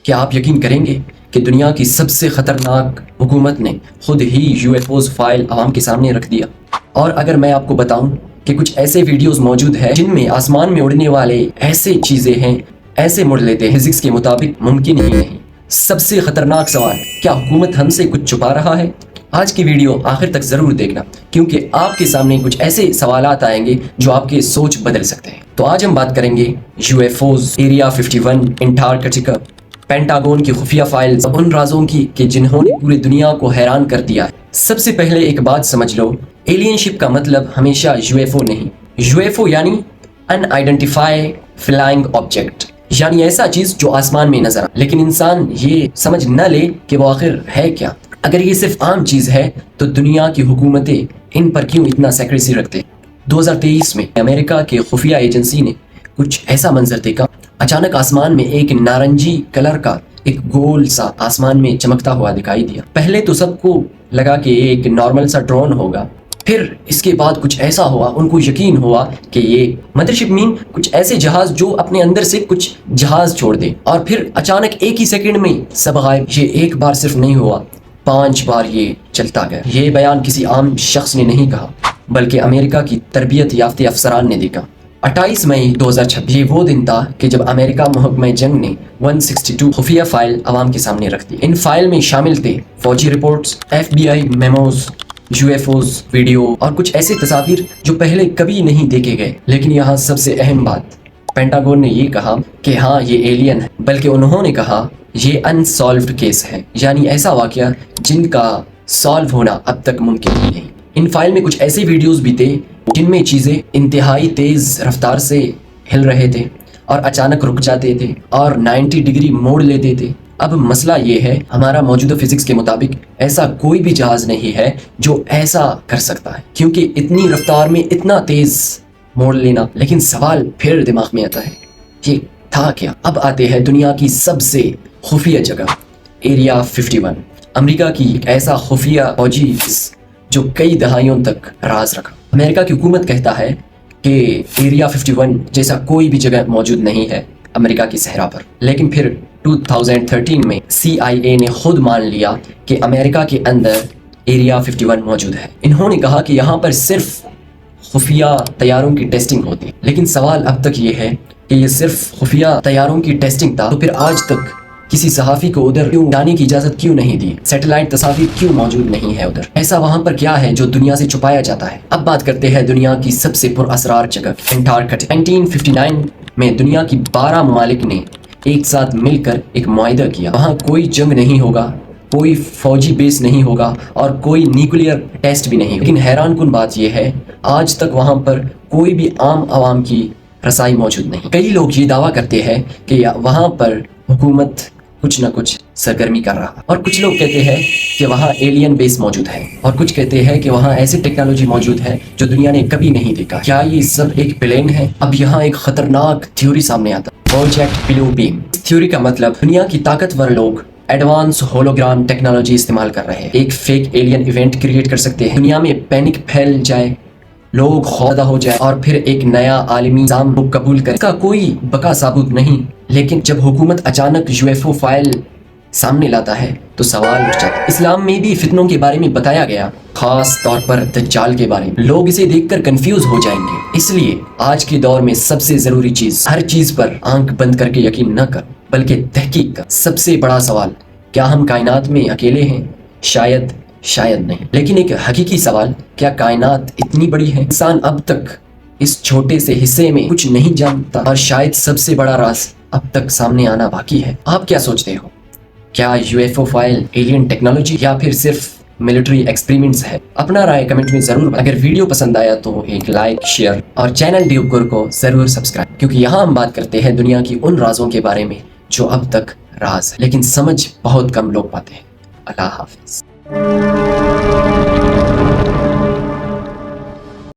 کیا آپ یقین کریں گے کہ دنیا کی سب سے خطرناک حکومت نے خود ہی UFOs فائل عوام کے سامنے رکھ دیا؟ اور اگر میں آپ کو بتاؤں کہ کچھ ایسے ویڈیوز موجود ہیں جن میں آسمان میں اڑنے والے ایسے چیزیں ہیں، ایسے مڑ لیتے ہیں فزکس کے مطابق ممکن ہی نہیں۔ سب سے خطرناک سوال، کیا حکومت ہم سے کچھ چھپا رہا ہے؟ آج کی ویڈیو آخر تک ضرور دیکھنا، کیونکہ آپ کے سامنے کچھ ایسے سوالات آئیں گے جو آپ کے سوچ بدل سکتے ہیں۔ تو آج ہم بات کریں گے UFOs، ایریا 51، انٹارکٹیکا، پینٹاگون کی خفیہ فائلز، ان رازوں کی کہ جنہوں نے پوری دنیا کو حیران کر دیا ہے۔ سب سے پہلے ایک بات سمجھ لو، ایلین شپ کا مطلب ہمیشہ UFO نہیں۔ UFO یعنی ان آئیڈینٹیفائی فلائنگ آبجیکٹ، یعنی ایسا چیز جو آسمان میں نظر آئے لیکن انسان یہ سمجھ نہ لے کہ وہ آخر ہے کیا۔ اگر یہ صرف عام چیز ہے تو دنیا کی حکومتیں ان پر کیوں اتنا سیکریسی رکھتے؟ 2023 میں امریکہ کے خفیہ ایجنسی نے کچھ ایسا منظر دیکھا۔ اچانک آسمان میں ایک نارنجی کلر کا ایک گول سا آسمان میں چمکتا ہوا دکھائی دیا۔ پہلے تو سب کو لگا کہ ایک نارمل سا ڈرون ہوگا، پھر اس کے بعد کچھ ایسا ہوا، ان کو یقین ہوا کہ یہ مدرشپ مین کچھ ایسے جہاز جو اپنے اندر سے کچھ جہاز چھوڑ دے، اور پھر اچانک ایک ہی سیکنڈ میں سب غائب۔ یہ ایک بار صرف نہیں ہوا، 5 بار یہ چلتا گیا۔ یہ بیان کسی عام شخص نے نہیں کہا، بلکہ امریکہ کی تربیت یافتہ افسران نے دیکھا۔ 28 مئی 2026 یہ وہ دن تھا کہ جب امریکہ محکمہ جنگ نے 162 خفیہ فائل عوام کے سامنے رکھ دی۔ ان فائل میں شامل تھے فوجی reports, FBI memos, UFOs video اور کچھ ایسے تصاویر جو پہلے کبھی نہیں دیکھے گئے۔ لیکن یہاں سب سے اہم بات، پینٹاگون نے یہ کہا کہ ہاں یہ ایلین ہے، بلکہ انہوں نے کہا یہ انسالوڈ کیس ہے، یعنی ایسا واقعہ جن کا سالو ہونا اب تک ممکن ہی نہیں۔ ان فائل میں کچھ ایسے ویڈیوز بھی تھے جن میں چیزیں انتہائی تیز رفتار سے ہل رہے تھے اور اچانک رک جاتے تھے اور 90 ڈگری موڑ لیتے تھے۔ اب مسئلہ یہ ہے، ہمارا موجودہ فزکس کے مطابق ایسا کوئی بھی جہاز نہیں ہے جو ایسا کر سکتا ہے، کیونکہ اتنی رفتار میں اتنا تیز موڑ لینا۔ لیکن سوال پھر دماغ میں آتا ہے، یہ تھا کیا؟ اب آتے ہیں دنیا کی سب سے خفیہ جگہ، ایریا 51، امریکہ کی ایک ایسا خفیہ فوجی جو کئی دہائیوں تک راز رکھا۔ امریکہ کی حکومت کہتا ہے کہ ایریا 51 جیسا کوئی بھی جگہ موجود نہیں ہے امریکہ کی صحرا پر، لیکن پھر 2013 میں CIA نے خود مان لیا کہ امریکہ کے اندر ایریا 51 موجود ہے۔ انہوں نے کہا کہ یہاں پر صرف خفیہ طیاروں کی ٹیسٹنگ ہوتی ہے۔ لیکن سوال اب تک یہ ہے کہ یہ صرف خفیہ طیاروں کی ٹیسٹنگ تھا تو پھر آج تک کسی صحافی کو ادھر کیوں جانے کی اجازت کیوں نہیں دی؟ سیٹلائٹ تصاویر کیوں موجود نہیں ہے ادھر؟ ایسا وہاں پر کیا ہے جو دنیا سے چھپایا جاتا ہے؟ اب بات کرتے ہیں دنیا کی سب سے پر اسرار جگہ، انٹارکٹیکا۔ 1959 میں دنیا کی 12 ممالک نے ایک ساتھ مل کر ایک معاہدہ کیا، وہاں کوئی جنگ نہیں ہوگا، کوئی فوجی بیس نہیں ہوگا اور کوئی نیوکلیئر ٹیسٹ بھی نہیں۔ لیکن حیران کن بات یہ ہے، آج تک وہاں پر کوئی بھی عام عوام کی رسائی موجود نہیں۔ کئی لوگ یہ دعویٰ کرتے ہیں کہ وہاں پر حکومت کچھ نہ کچھ سرگرمی کر رہا، اور کچھ لوگ کہتے ہیں کہ وہاں ایلین بیس موجود ہے، اور کچھ کہتے ہیں کہ وہاں ایسی ٹیکنالوجی موجود ہے جو دنیا نے کبھی نہیں دیکھا۔ کیا یہ سب ایک پلان ہے؟ اب یہاں ایک خطرناک تھیوری سامنے آتا ہے، پروجیکٹ بلو بیم۔ اس تھیوری کا مطلب دنیا کی طاقتور لوگ ایڈوانس ہولوگرام ٹیکنالوجی استعمال کر رہے ہیں، ایک فیک ایلین ایونٹ کریٹ کر سکتے ہیں، دنیا میں پینک پھیل جائے، لوگ خوفزدہ ہو جائے اور پھر ایک نیا عالمی نظام کو قبول کرے۔ اس کا کوئی بقا ثبوت نہیں، لیکن جب حکومت اچانک UFO فائل سامنے لاتا ہے تو سوال اٹھ جاتا ہے۔ اسلام میں بھی فتنوں کے بارے میں بتایا گیا، خاص طور پر دجال کے بارے میں۔ لوگ اسے دیکھ کر کنفیوز ہو جائیں گے، اس لیے آج کے دور میں سب سے ضروری چیز، ہر چیز پر آنکھ بند کر کے یقین نہ کر بلکہ تحقیق کر۔ سب سے بڑا سوال، کیا ہم کائنات میں اکیلے ہیں؟ شاید نہیں، لیکن ایک حقیقی سوال، کیا کائنات اتنی بڑی ہے؟ انسان اب تک اس چھوٹے سے حصے میں کچھ نہیں جانتا، اور شاید سب سے بڑا راز اب تک سامنے آنا باقی ہے۔ آپ کیا سوچتے ہو؟ کیا UFO فائل ایلین ٹیکنالوجی یا پھر صرف ملٹری ایکسپیریمنٹس ہے؟ اپنا رائے کمنٹ میں ضرور بتائیں۔ اگر ویڈیو پسند آیا تو ایک لائک، شیئر اور چینل ڈیوکر کو ضرور سبسکرائب، کیونکہ یہاں ہم بات کرتے ہیں دنیا کی ان رازوں کے بارے میں جو اب تک راز ہے لیکن سمجھ بہت کم لوگ پاتے ہیں۔ اللہ حافظ۔